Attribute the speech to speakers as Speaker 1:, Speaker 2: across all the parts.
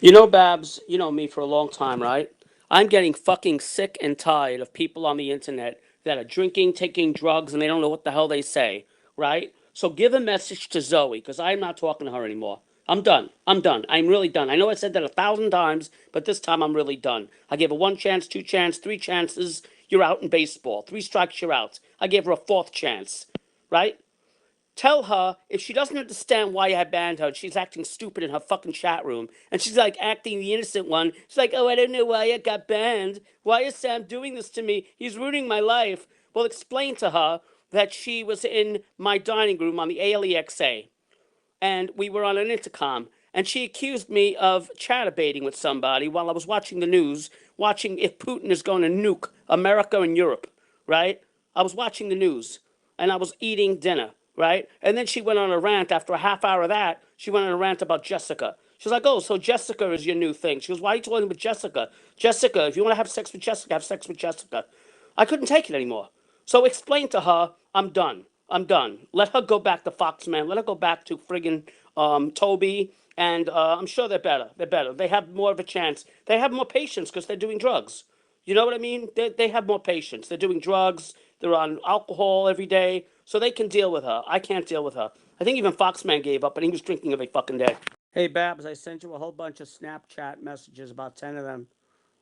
Speaker 1: You know, Babs, you know me for a long time, right? I'm getting fucking sick and tired of people on the internet that are drinking, taking drugs, and they don't know what the hell they say, right? So give a message to Zoe, because I'm not talking to her anymore. I'm done. I'm done. I'm really done. I know I said that 1,000 times, but this time I'm really done. I gave her one chance, two chances, three chances. You're out in baseball. Three strikes, you're out. I gave her a fourth chance, right? Tell her if she doesn't understand why I banned her, she's acting stupid in her fucking chat room. And she's like acting the innocent one. She's like, oh, I don't know why I got banned. Why is Sam doing this to me? He's ruining my life. Well, explain to her that she was in my dining room on the ALEXA and we were on an intercom. And she accused me of chatterbating with somebody while I was watching the news, watching if Putin is going to nuke America and Europe, right? I was watching the news and I was eating dinner, right? And then she went on a rant after a half hour of that. She went on a rant about Jessica. She's like, oh, so Jessica is your new thing. She goes, why are you talking with Jessica? Jessica, if you want to have sex with Jessica, have sex with Jessica. I couldn't take it anymore. So explain to her, I'm done. I'm done. Let her go back to Foxman. Let her go back to friggin' Toby. And I'm sure they're better. They're better. They have more of a chance. They have more patience because they're doing drugs. You know what I mean? They have more patience. They're doing drugs. They're on alcohol every day. So they can deal with her. I can't deal with her. I think even Foxman gave up, and he was drinking every fucking day. Hey, Babs, I sent you a whole bunch of Snapchat messages, about 10 of them.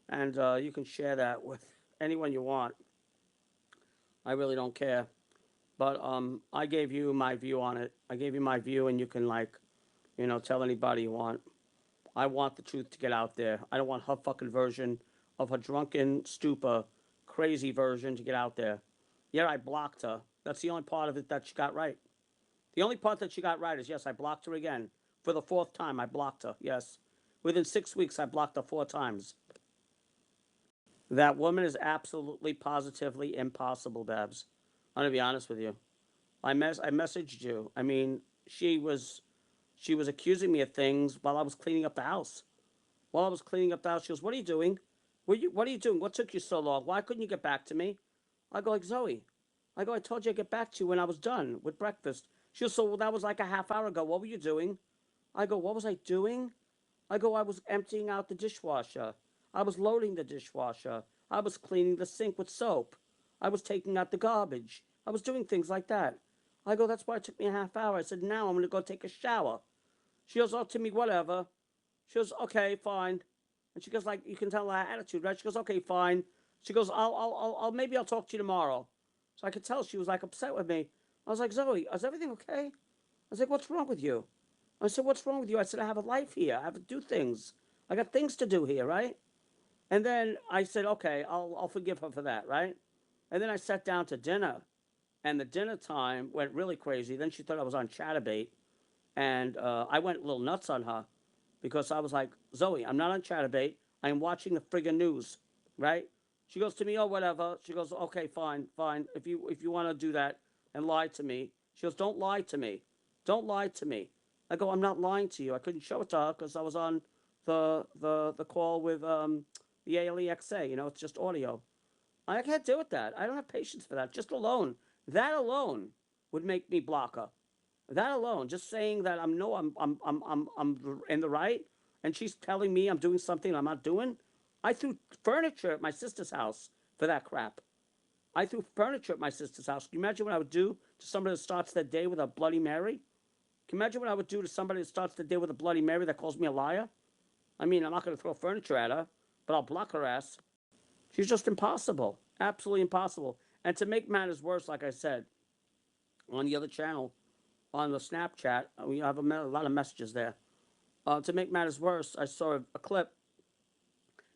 Speaker 1: And you can share that with anyone you want. I really don't care. But I gave you my view on it. I gave you my view, and you can tell anybody you want. I want the truth to get out there. I don't want her fucking version of her drunken stupor, crazy version to get out there. Yeah, I blocked her. That's the only part of it that she got right. The only part that she got right is yes, I blocked her again for the fourth time. I blocked her. Yes, within 6 weeks, I blocked her 4 times. That woman is absolutely, positively impossible, Babs. I'm gonna be honest with you. I messaged you. I mean, she was accusing me of things while I was cleaning up the house. While I was cleaning up the house, she goes, "What are you doing? What are you doing? What took you so long? Why couldn't you get back to me?" I go like, "Zoe, I go, I told you I'd get back to you when I was done with breakfast." She goes, "So well, that was like a half hour ago. What were you doing?" I go, "What was I doing?" I go, "I was emptying out the dishwasher. I was loading the dishwasher. I was cleaning the sink with soap. I was taking out the garbage. I was doing things like that." I go, "That's why it took me a half hour." I said, "Now I'm going to go take a shower." She goes, "Oh, Timmy, whatever." She goes, "Okay, fine." And she goes, like, you can tell her attitude, right? She goes, "Okay, fine." She goes, maybe I'll talk to you tomorrow. So I could tell she was like upset with me. I was like, "Zoe, is everything okay?" I was like, "What's wrong with you?" I said, "What's wrong with you?" I said, "I have a life here. I have to do things. I got things to do here, right?" And then I said, "Okay, I'll forgive her for that, right?" And then I sat down to dinner, and the dinner time went really crazy. Then she thought I was on Chatterbait, and I went a little nuts on her because I was like, "Zoe, I'm not on Chatterbait. I am watching the friggin' news, right?" She goes to me, "Oh, whatever." She goes, "Okay, fine, fine. If you want to do that and lie to me," she goes, "Don't lie to me. Don't lie to me." I go, "I'm not lying to you." I couldn't show it to her because I was on the call with the ALEXA. It's just audio. I can't deal with that. I don't have patience for that. Just alone, that alone would make me block her. That alone, just saying that I'm no, I'm in the right, and she's telling me I'm doing something I'm not doing. I threw furniture at my sister's house for that crap. I threw furniture at my sister's house. Can you imagine what I would do to somebody that starts their day with a Bloody Mary? Can you imagine what I would do to somebody that starts the day with a Bloody Mary that calls me a liar? I mean, I'm not going to throw furniture at her, but I'll block her ass. She's just impossible. Absolutely impossible. And to make matters worse, like I said, on the other channel, on the Snapchat, we have a lot of messages there. To make matters worse, I saw a clip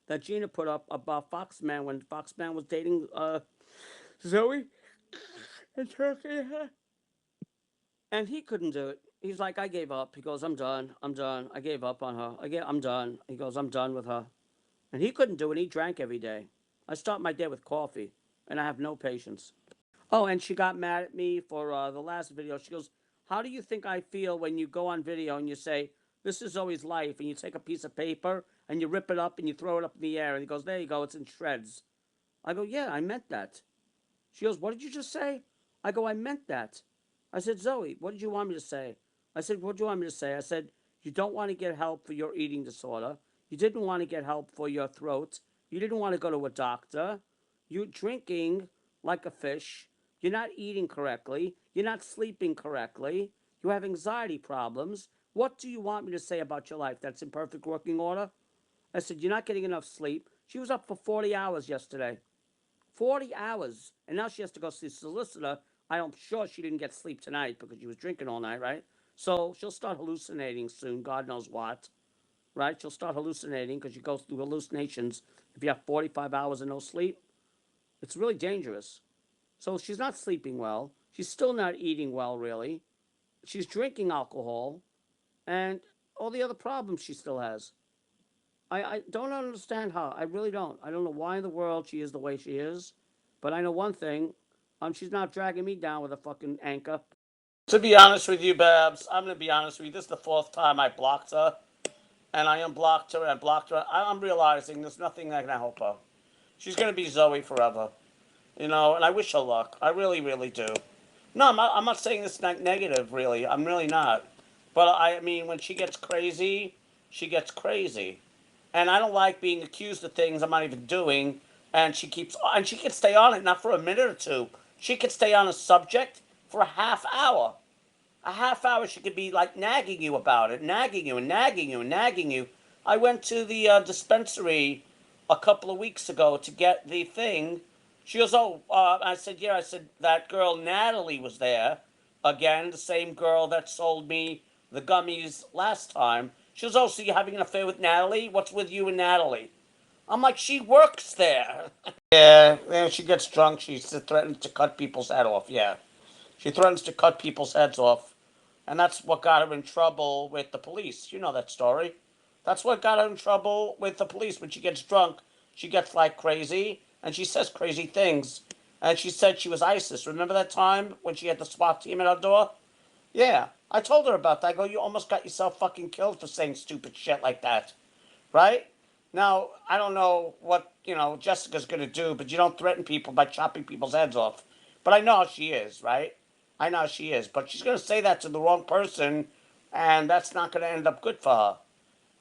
Speaker 1: that Gina put up about Foxman when Foxman was dating Zoe in Turkey. And he couldn't do it. He's like, "I gave up." He goes, "I'm done. I'm done. I gave up on her. I'm done." He goes, "I'm done with her." And he couldn't do it. He drank every day. I start my day with coffee, and I have no patience. Oh, and she got mad at me for the last video. She goes, "How do you think I feel when you go on video and you say, 'This is Zoe's life,' and you take a piece of paper and you rip it up and you throw it up in the air?" And he goes, "There you go, it's in shreds." I go, "Yeah, I meant that." She goes, "What did you just say?" I go, "I meant that." I said, "Zoe, what did you want me to say?" I said, "What do you want me to say?" I said, "You don't want to get help for your eating disorder. You didn't want to get help for your throat. You didn't want to go to a doctor. You're drinking like a fish. You're not eating correctly. You're not sleeping correctly. You have anxiety problems. What do you want me to say about your life that's in perfect working order? I said, you're not getting enough sleep. She was up for 40 hours yesterday. 40 hours. And now she has to go see a solicitor. I'm sure she didn't get sleep tonight because she was drinking all night, right? So she'll start hallucinating soon, God knows what, right? She'll start hallucinating because she goes through hallucinations. If you have 45 hours of no sleep, it's really dangerous. So she's not sleeping well. She's still not eating well, really. She's drinking alcohol and all the other problems she still has. I don't understand her. I really don't. I don't know why in the world she is the way she is. But I know one thing. She's not dragging me down with a fucking anchor. To be honest with you, Babs, I'm going to be honest with you. This is the fourth time I blocked her. And I unblocked her and blocked her. I'm realizing there's nothing that can help her. She's going to be Zoe forever. You know, and I wish her luck. I really, really do. No, I'm not saying this negative, really. I'm really not. But I mean, when she gets crazy, she gets crazy. And I don't like being accused of things I'm not even doing. And she can stay on it, not for a minute or two. She could stay on a subject for a half hour. A half hour she could be like nagging you about it, nagging you and nagging you and nagging you. I went to the dispensary a couple of weeks ago to get the thing. She goes, oh, I said, yeah. I said, that girl Natalie was there. Again, the same girl that sold me the gummies last time. She goes, oh, so you're having an affair with Natalie? What's with you and Natalie? I'm like, she works there. Yeah, she gets drunk. She threatens to cut people's head off. Yeah. She threatens to cut people's heads off. And that's what got her in trouble with the police. You know that story. That's what got her in trouble with the police. When she gets drunk, she gets like crazy and she says crazy things. And she said she was ISIS. Remember that time when she had the SWAT team at our door? Yeah. I told her about that. I go, you almost got yourself fucking killed for saying stupid shit like that. Right? Now, I don't know what, Jessica's going to do, but you don't threaten people by chopping people's heads off. But I know how she is, right? I know how she is. But she's going to say that to the wrong person, and that's not going to end up good for her.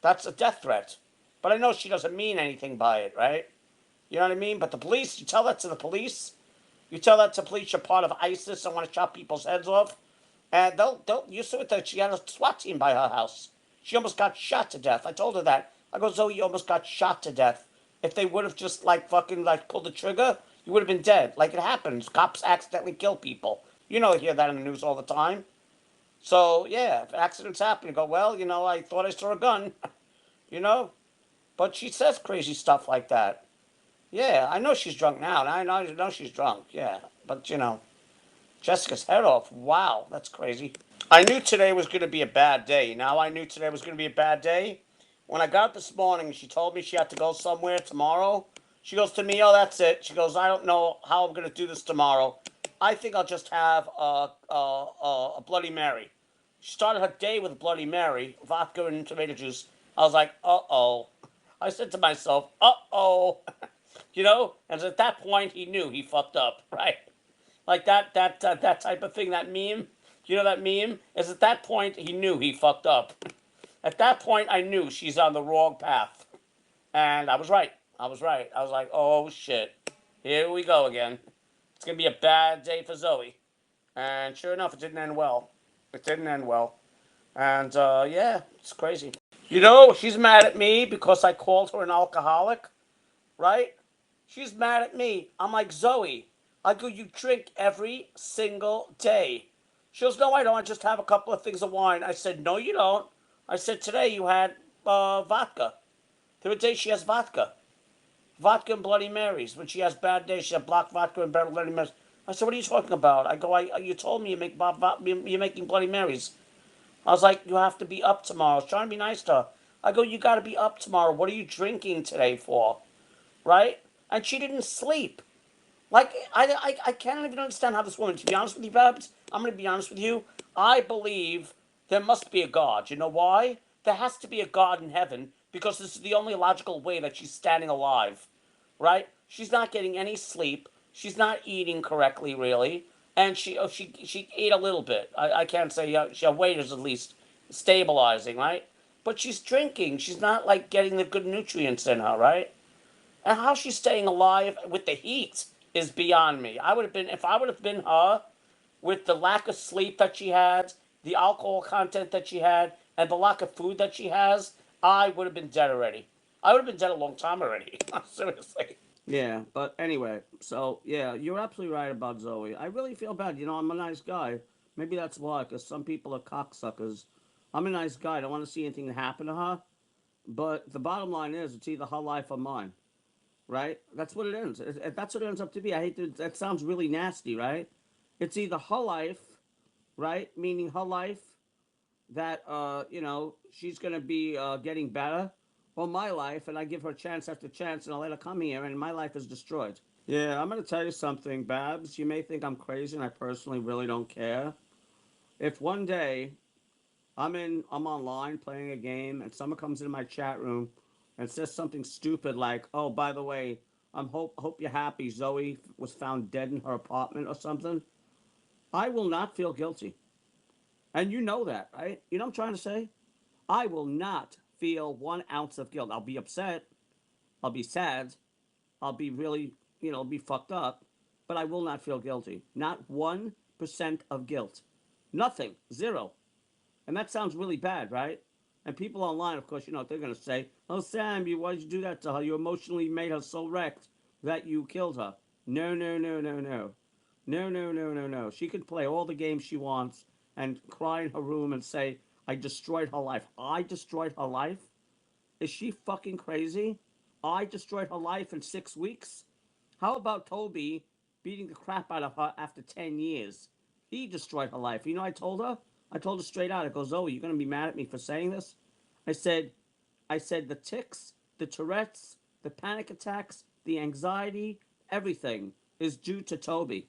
Speaker 1: That's a death threat. But I know she doesn't mean anything by it, right? You know what I mean? But the police, you tell that to the police. You tell that to police you're part of ISIS and want to chop people's heads off. And they'll you saw that she had a SWAT team by her house. She almost got shot to death. I told her that. I go, Zoe, you almost got shot to death. If they would have just like fucking like pulled the trigger, you would have been dead. Like it happens. Cops accidentally kill people. You know, you hear that in the news all the time. So yeah, if accidents happen, you go, well, I thought I saw a gun. you know? But she says crazy stuff like that. Yeah, I know she's drunk now. I know she's drunk, yeah. But Jessica's head off. Wow, that's crazy. I knew today was going to be a bad day. Now I knew today was going to be a bad day. When I got up this morning and she told me she had to go somewhere tomorrow, she goes to me, oh, that's it. She goes, I don't know how I'm going to do this tomorrow. I think I'll just have a Bloody Mary. She started her day with a Bloody Mary, vodka and tomato juice. I was like, uh-oh. I said to myself, uh-oh. And at that point, he knew he fucked up, right? Like that type of thing, that meme. You know that meme? Is at that point he knew he fucked up. At that point I knew she's on the wrong path. And I was right. I was right. I was like, oh shit. Here we go again. It's gonna be a bad day for Zoe. And sure enough, it didn't end well. It didn't end well. And yeah, it's crazy. She's mad at me because I called her an alcoholic, right? She's mad at me. I'm like, Zoe, I go, you drink every single day. She goes, no, I don't. I just have a couple of things of wine. I said, no, you don't. I said, today you had vodka. The other day she has vodka. Vodka and Bloody Marys. When she has bad days, she has black vodka and Bloody Marys. I said, what are you talking about? I go, you told me you're making Bloody Marys. I was like, you have to be up tomorrow. I was trying to be nice to her. I go, you got to be up tomorrow. What are you drinking today for? Right? And she didn't sleep. Like, I can't even understand how this woman, to be honest with you, Babs, I'm going to be honest with you. I believe there must be a God. You know why? There has to be a God in heaven because this is the only logical way that she's standing alive, right? She's not getting any sleep. She's not eating correctly, really. And she ate a little bit. I can't say her weight is at least stabilizing, right? but she's drinking. She's not like getting the good nutrients in her, right? And how she's staying alive with the heat is beyond me. I would have been, if I would have been her, with the lack of sleep that she had, the alcohol content that she had, and the lack of food that she has, I would have been dead already. I would have been dead a long time already. Seriously. Yeah, but anyway, so yeah, you're absolutely right about Zoe. I really feel bad. You know, I'm a nice guy. Maybe that's why, because some people are cocksuckers. I'm a nice guy. I don't want to see anything happen to her. But the bottom line is, it's either her life or mine, right? That's what it ends. That's what it ends up to be. I hate to. That sounds really nasty, right? It's either her life, right? Meaning her life that you know she's gonna be getting better, or my life, and I give her chance after chance, and I let her come here, and my life is destroyed. Yeah, I'm gonna tell you something, Babs. You may think I'm crazy, and I personally really don't care. If one day I'm online playing a game, and someone comes into my chat room and says something stupid like, "Oh, by the way, hope you're happy. Zoe was found dead in her apartment or something." I will not feel guilty, and you know that, right? You know what I'm trying to say? I will not feel 1 ounce of guilt. I'll be upset. I'll be sad. I'll be really, be fucked up. But I will not feel guilty. Not 1% of guilt. Nothing. Zero. And that sounds really bad, right? And people online, of course, they're going to say, "Oh, Sam, why did you do that to her? You emotionally made her so wrecked that you killed her." No, no, no, no, no. No, no, no, no, no. She can play all the games she wants and cry in her room and say, "I destroyed her life." I destroyed her life? Is she fucking crazy? I destroyed her life in 6 weeks? How about Toby beating the crap out of her after 10 years? He destroyed her life. You know, I told her straight out, I go, "Zoe, you're going to be mad at me for saying this?" I said, the tics, the Tourette's, the panic attacks, the anxiety, everything is due to Toby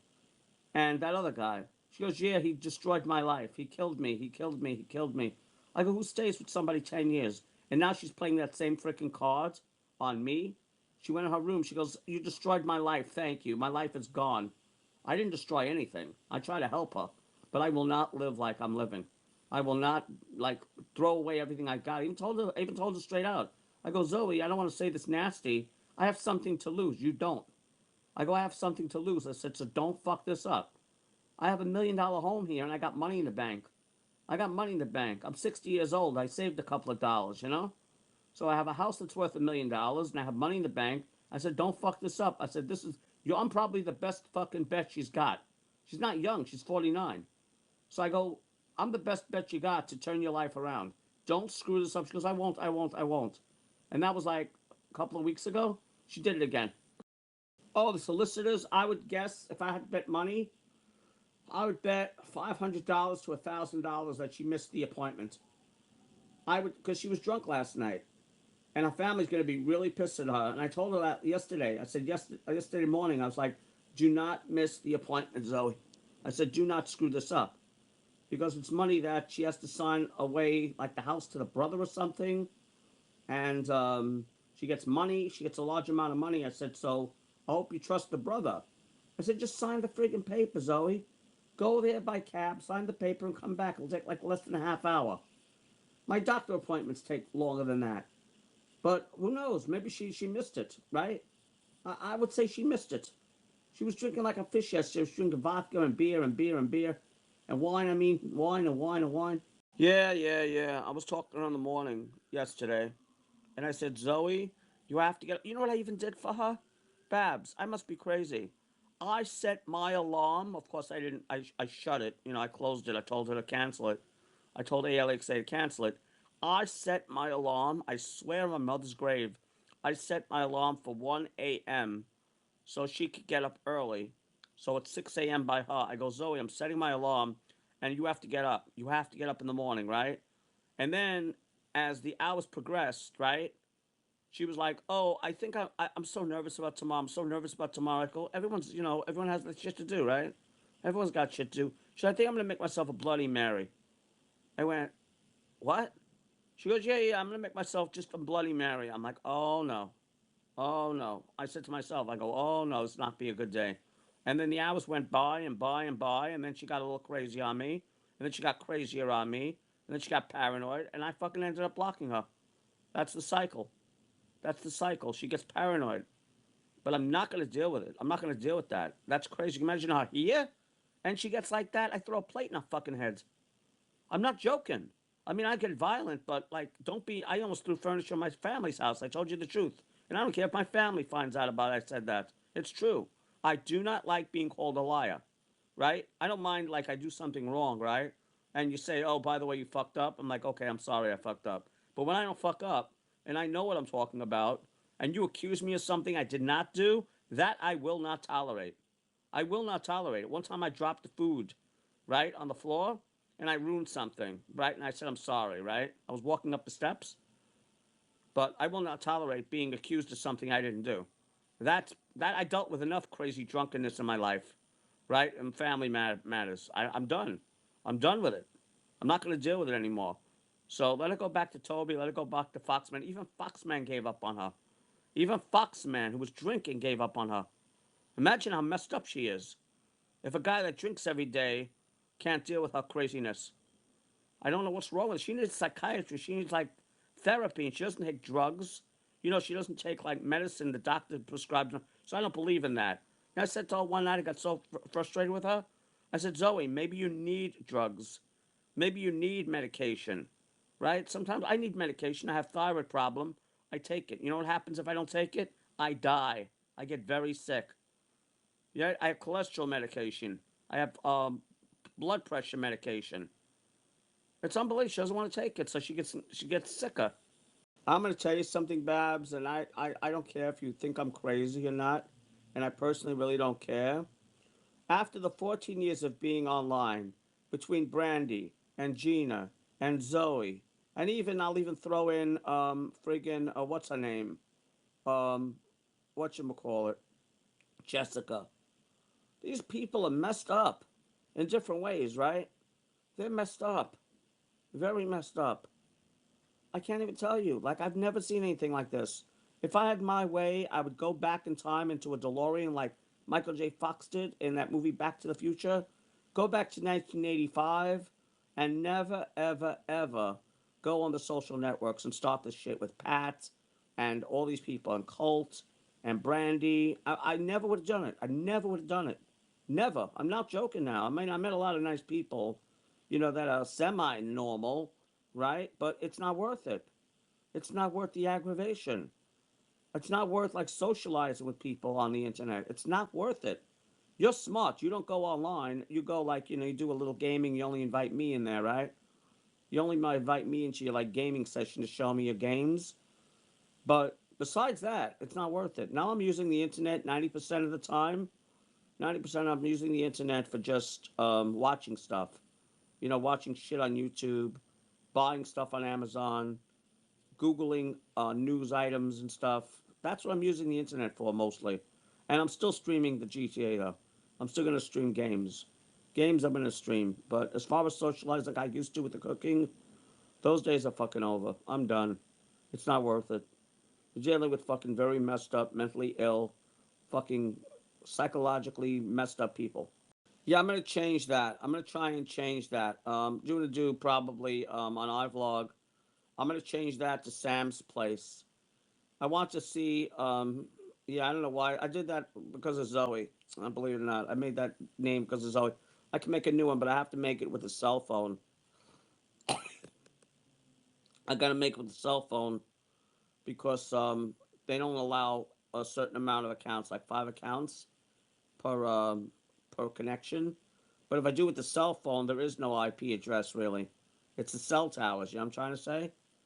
Speaker 1: and that other guy. She goes, "Yeah, he destroyed my life. He killed me. He killed me. He killed me." I go, "Who stays with somebody 10 years?" And now she's playing that same freaking card on me. She went in her room. She goes, "You destroyed my life. Thank you. My life is gone." I didn't destroy anything. I try to help her. But I will not live like I'm living. I will not, like, throw away everything I got. I even told her straight out. I go, "Zoe, I don't want to say this nasty. I have something to lose. You don't." I go, "I have something to lose." I said, "So don't fuck this up." I have $1 million home here, and I got money in the bank. I got money in the bank. I'm 60 years old. I saved a couple of dollars, you know? So I have a house that's worth $1 million, and I have money in the bank. I said, "Don't fuck this up." I said, I'm probably the best fucking bet she's got. She's not young. She's 49. So I go, "I'm the best bet you got to turn your life around. Don't screw this up." She goes, "I won't, I won't, I won't." And that was like a couple of weeks ago. She did it again. Oh, the solicitors, I would guess, if I had to bet money, I would bet $500 to $1,000 that she missed the appointment. I would, because she was drunk last night, and her family's going to be really pissed at her. And I told her that yesterday. I said yesterday morning. I was like, "Do not miss the appointment, Zoe." I said, "Do not screw this up, because it's money that she has to sign away, like the house to the brother or something, and she gets money. She gets a large amount of money." I said, "So I hope you trust the brother." I said, "Just sign the friggin' paper, Zoe. Go there by cab, sign the paper, and come back. It'll take like less than a half hour. My doctor appointments take longer than that. But who knows? Maybe she missed it, right? I would say she missed it. She was drinking like a fish yesterday. She was drinking vodka and beer and beer and beer. And wine, I mean, wine and wine and wine. Yeah, yeah, yeah. I was talking to her in the morning yesterday. And I said, "Zoe, you have to get." You know what I even did for her? Babs, I must be crazy. I set my alarm. Of course, I didn't. I shut it. I closed it. I told her to cancel it. I told ALXA to cancel it. I set my alarm. I swear on my mother's grave. I set my alarm for 1 a.m. so she could get up early. So it's 6 a.m. by her. I go, "Zoe, I'm setting my alarm, and you have to get up. You have to get up in the morning, right?" And then, as the hours progressed, right, she was like, "Oh, I think I'm so nervous about tomorrow. I'm so nervous about tomorrow." I go, everyone has that shit to do, right? Everyone's got shit to do. She said, "I think I'm gonna make myself a Bloody Mary." I went, "What?" She goes, "Yeah, yeah, I'm gonna make myself just a Bloody Mary." I'm like, "Oh no, oh no." I said to myself, I go, "Oh no, it's not be a good day." And then the hours went by and by and by, and then she got a little crazy on me, and then she got crazier on me, And then she got paranoid, and I fucking ended up blocking her. That's the cycle. That's the cycle. She gets paranoid. But I'm not going to deal with it. I'm not going to deal with that. That's crazy. You can imagine her here, and she gets like that. I throw a plate in her fucking head. I'm not joking. I mean, I get violent, but like, don't be. I almost threw furniture in my family's house. I told you the truth. And I don't care if my family finds out about it. I said that. It's true. I do not like being called a liar, right? I don't mind, like, I do something wrong, right? And you say, oh, by the way, you fucked up. I'm like, okay, I'm sorry I fucked up. But when I don't fuck up and I know what I'm talking about, and you accuse me of something I did not do, that I will not tolerate. I will not tolerate it. One time I dropped the food, right, on the floor, and I ruined something, right? And I said, I'm sorry, right? I was walking up the steps, but I will not tolerate being accused of something I didn't do. That I dealt with enough crazy drunkenness in my life, right? And family matters. I'm done. I'm done with it. I'm not going to deal with it anymore. So let it go back to Toby. Let it go back to Foxman. Even Foxman gave up on her. Even Foxman, who was drinking, gave up on her. Imagine how messed up she is. If a guy that drinks every day can't deal with her craziness, I don't know what's wrong with her. She needs psychiatry. She needs like therapy, and she doesn't take drugs. You know, she doesn't take like medicine the doctor prescribes her. So I don't believe in that. And I said to her one night, I got so frustrated with her. I said, Zoe, maybe you need drugs. Maybe you need medication, right? Sometimes I need medication. I have thyroid problem. I take it. You know what happens if I don't take it? I die. I get very sick. Yeah, I have cholesterol medication. I have blood pressure medication. It's unbelievable. She doesn't want to take it, so she gets sicker. I'm gonna tell you something, Babs, and I don't care if you think I'm crazy or not, and I personally really don't care. After the 14 years of being online, between Brandy and Gina and Zoe, and even I'll even throw in friggin' what's her name? Um whatchamacallit? Jessica. These people are messed up in different ways, right? They're messed up. Very messed up. I can't even tell you. Like, I've never seen anything like this. If I had my way, I would go back in time into a DeLorean like Michael J. Fox did in that movie Back to the Future. Go back to 1985 and never, ever, ever go on the social networks and start this shit with Pat and all these people and Colt and Brandy. I never would have done it. I never would have done it. Never. I'm not joking now. I mean, I met a lot of nice people, that are semi normal, right? But it's not worth it. It's not worth the aggravation. It's not worth like socializing with people on the internet. It's not worth it. You're smart. You don't go online. You go like, you do a little gaming. You only invite me in there, right? You only might invite me into your like gaming session to show me your games. But besides that, it's not worth it. Now I'm using the internet 90% of the time. 90% I'm using the internet for just watching stuff. Watching shit on YouTube, buying stuff on Amazon, Googling news items and stuff. That's what I'm using the internet for mostly. And I'm still streaming the GTA though. I'm still going to stream games. Games I'm going to stream. But as far as socializing like I used to with the cooking, those days are fucking over. I'm done. It's not worth it. You're dealing with fucking very messed up, mentally ill, fucking psychologically messed up people. Yeah, I'm gonna change that. I'm gonna try and change that. Doing a do probably on iVlog. I'm gonna change that to Sam's Place. I want to see. Yeah, I don't know why I did that because of Zoe. I believe it or not, I made that name because of Zoe. I can make a new one, but I have to make it with a cell phone. I gotta make it with a cell phone because they don't allow a certain amount of accounts, like 5 accounts per per connection. But if I do with the cell phone, there is no IP address really. It's the cell towers. You know what I'm trying to say?